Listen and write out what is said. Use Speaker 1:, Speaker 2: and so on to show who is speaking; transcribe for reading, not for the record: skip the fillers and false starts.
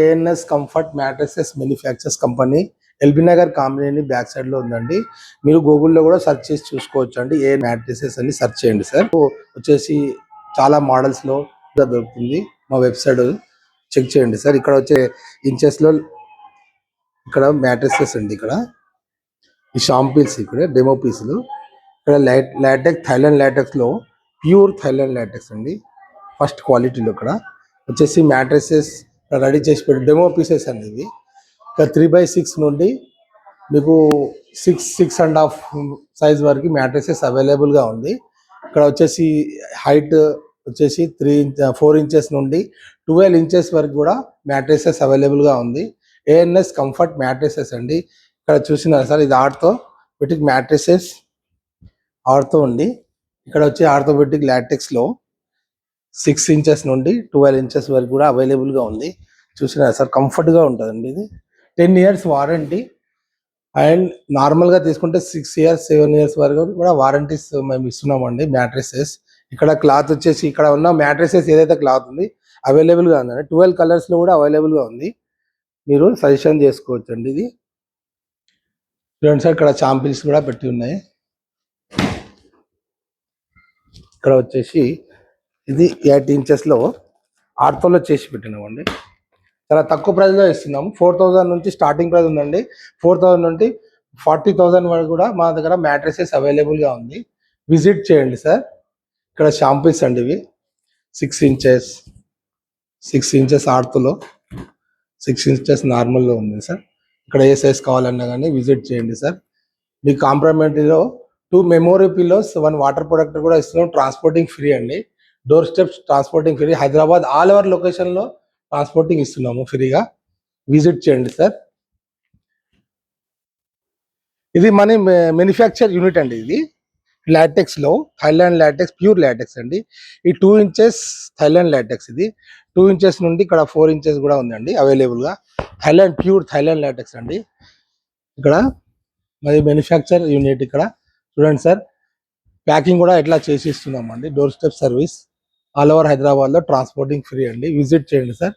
Speaker 1: ANS comfort mattresses manufacturers company LB Nagar Kamineni back side లో ఉందండి. మీరు గూగుల్లో కూడా సెర్చ్ చేసి చూసుకోవచ్చు అండి. ఏ మ్యాట్రసెస్ అని సెర్చ్ చేయండి సార్. వచ్చేసి చాలా మోడల్స్ లో దొరుకుతుంది. మా వెబ్సైట్ చెక్ చేయండి సార్. ఇక్కడ వచ్చే ఇంచెస్ లో ఇక్కడ మ్యాట్రసెస్ అండి. ఇక్కడ ఈ షాంపిల్స్, ఇక్కడ డెమో పీసులు, ఇక్కడ లాటెక్స్ థైలాండ్ లాటెక్స్ లో ప్యూర్ థైలాండ్ లాటెక్స్ అండి. ఫస్ట్ క్వాలిటీలో ఇక్కడ వచ్చేసి మ్యాట్రసెస్ రెడీ చేసి పెట్టి డెమో పీసెస్ అండి ఇవి. ఇక్కడ 3x6 నుండి మీకు 6.5 సైజ్ వరకు మ్యాట్రసెస్ అవైలబుల్గా ఉంది. ఇక్కడ వచ్చేసి హైట్ వచ్చేసి 4 ఇంచెస్ నుండి 12 ఇంచెస్ వరకు కూడా మ్యాట్రసెస్ అవైలబుల్గా ఉంది. ఏఎన్ఎస్ కంఫర్ట్ మ్యాట్రసెస్ అండి. ఇక్కడ చూసినారు సార్, ఇది ఆర్థోపెటిక్ మ్యాట్రసెస్ ఆర్థో అండి. ఇక్కడ వచ్చి ఆర్థోపెటిక్ లాటెక్స్లో 6 ఇంచెస్ నుండి 12 ఇంచెస్ వరకు కూడా అవైలబుల్గా ఉంది. చూసినారు సార్, కంఫర్ట్గా ఉంటుందండి. ఇది 10 ఇయర్స్ వారంటీ అండ్ నార్మల్గా తీసుకుంటే 6 ఇయర్స్ 7 ఇయర్స్ వరకు కూడా వారంటీస్ మేము ఇస్తున్నామండి. మ్యాట్రసెస్ ఇక్కడ క్లాత్ వచ్చేసి ఇక్కడ ఉన్న మ్యాట్రసెస్ ఏదైతే క్లాత్ ఉంది అవైలబుల్గా ఉందండి. 12 కలర్స్లో కూడా అవైలబుల్గా ఉంది. మీరు సజెషన్ చేసుకోవచ్చు అండి. ఇది చూడండి సార్, ఇక్కడ చాంపిల్స్ కూడా పెట్టి ఉన్నాయి. ఇక్కడ వచ్చేసి ఇది 8 ఇంచెస్లో ఆర్థోలో చేసి పెట్టినామండి. చాలా తక్కువ ప్రైస్లో ఇస్తున్నాము. 4000 నుంచి స్టార్టింగ్ ప్రైస్ ఉందండి. 4000 నుండి 40,000 వరకు కూడా మా దగ్గర మ్యాట్రసెస్ అవైలబుల్గా ఉంది. విజిట్ చేయండి సార్. ఇక్కడ షాంపిల్స్ అండి, ఇవి 6 ఇంచెస్ ఆర్థోలో, 6 ఇంచెస్ నార్మల్లో ఉంది సార్. ఇక్కడ ఏ సైజ్ కావాలన్నా కానీ విజిట్ చేయండి సార్. మీ కాంప్లిమెంటరీలో 2 మెమోరీ పిల్లోస్, 1 వాటర్ ప్రొడక్టర్ కూడా ఇస్తున్నాం. ట్రాన్స్పోర్టింగ్ ఫ్రీ అండి. Door steps transporting free. Hyderabad all over లొకేషన్లో ట్రాన్స్పోర్టింగ్ ఇస్తున్నాము ఫ్రీగా. విజిట్ చేయండి సార్. ఇది మన మ్యానుఫ్యాక్చర్ యూనిట్ అండి. ఇది లాటెక్స్లో థైలాండ్ లాటెక్స్ ప్యూర్ లాటెక్స్ అండి. ఈ 2 ఇంచెస్ థైలాండ్ లాటెక్స్. ఇది 2 ఇంచెస్ నుండి ఇక్కడ 4 ఇంచెస్ కూడా ఉందండి అవైలబుల్గా. ప్యూర్ థైలాండ్ లాటెక్స్ అండి. ఇక్కడ మరి మ్యానుఫ్యాక్చర్ యూనిట్ ఇక్కడ చూడండి సార్. ప్యాకింగ్ కూడా ఎట్లా చేసి ఇస్తున్నామండి. Door step service all over హైదరాబాద్లో ట్రాన్స్పోర్టింగ్ ఫ్రీ అండి. విజిట్ చేయండి సార్.